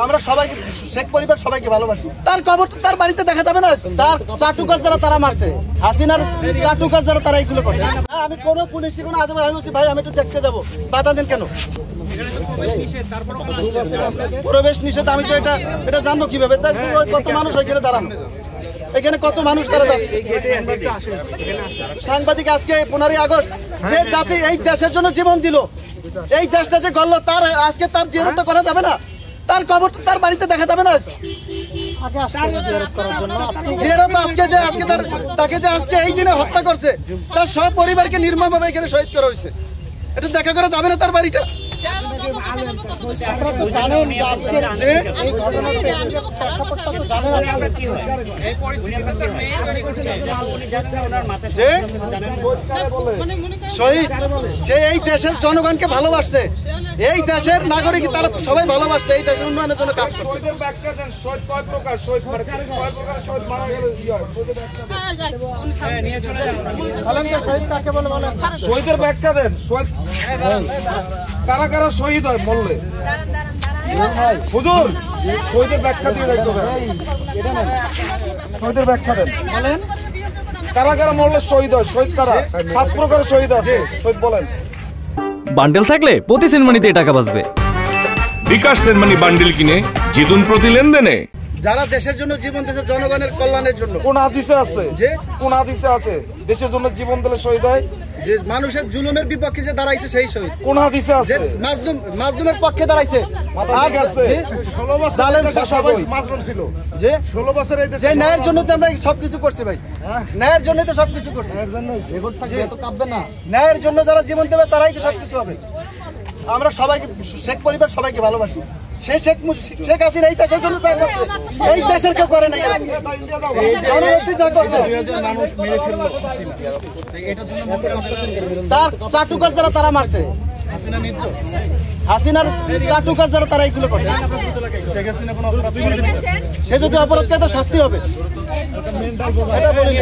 আমরা সবাইকে শেখ পরিবার সবাইকে ভালোবাসি। তার খবর তার বাড়িতে দেখা যাবে না, তার চাটুকার যারা তারা মারছে, হাসিনার চাটুকার যারা তারা এইগুলো করছে। আমি কোনো পুলিশই কোনো আজ আমি বলছি ভাই আমি একটু দেখতে যাবো, বাধা দেন কেন? প্রবেশ নিষেধ, আমি তো এটা জানবো কিভাবে? কত মানুষ ওইখানে দাঁড়ানো, এখানে কত মানুষ করা যাচ্ছে। সাংবাদিক আজকে 15ই আগস্ট যে জাতি এই দেশের জন্য জীবন দিল, এই দেশটা যে গড়ল, তার আজকে তার জিয়ারত করা যাবে না? তার খবর তার বাড়িতে দেখা যাবে না? জিয়ারত আজকে যে আজকে তাকে যে আজকে এই দিনে হত্যা করছে, তার সব পরিবারকে নির্মমভাবে এখানে শহীদ করা হয়েছে, এটা দেখা করা যাবে না তার বাড়িটা? শহীদ যে এই দেশের জনগণকে ভালোবাসছে, এই দেশের নাগরিক তারা সবাই ভালোবাসছে, এই দেশের উন্নয়নের জন্য কাজ করছে। শহীদের ব্যাখ্যা দেন, কারা কারা শহীদ হয় মরলে? হুজুর শহীদের ব্যাখ্যা দিয়ে দেখতে হবে, শহীদের ব্যাখ্যা দেন, কারা কারা মরলে শহীদ হয়? শহীদ কারা? 7 প্রকারের শহীদ আছে, শহীদ বলেন। বান্ডেল থাকলে প্রতি সেনমানিতে টাকা বাঁচবে। বিকাশ সেনমানি বান্ডেল কিনে জিতুন প্রতি লেনদেনে। যারা দেশের জন্য জীবন দিয়েছে, জনগণের কল্যাণের জন্য। কোন হাদিসে আছে যে কোন হাদিসে আছে দেশের জন্য জীবন দিলে শহীদ হয়? যে মানুষের জুলুমের বিপক্ষে যে দাঁড়াইছে সেই শহীদ। কোন হাদিসে আছে? মাজলুমের পক্ষে দাঁড়াইছে। যে 16 বছর যে ন্যায়ের জন্য তো আমরা সবকিছু করছি ভাই, ন্যায়ের জন্য তো সবকিছু করছি। ন্যায়ের জন্য যারা জীবন দেবে তারাই তো সবকিছু হবে। আমরা সবাইকে শেখ পরিবার সবাইকে ভালোবাসি। শেখ হাসিনা এই দেশের জন্য যা করছে, এই দেশের কেউ করে না। তার চাটুকার যারা তারা মারছে, হাসিনার চাটুকার যারা তারা এইগুলো করছে। সে যদি অপরাধ করে তার শাস্তি হবে, এটা বলি।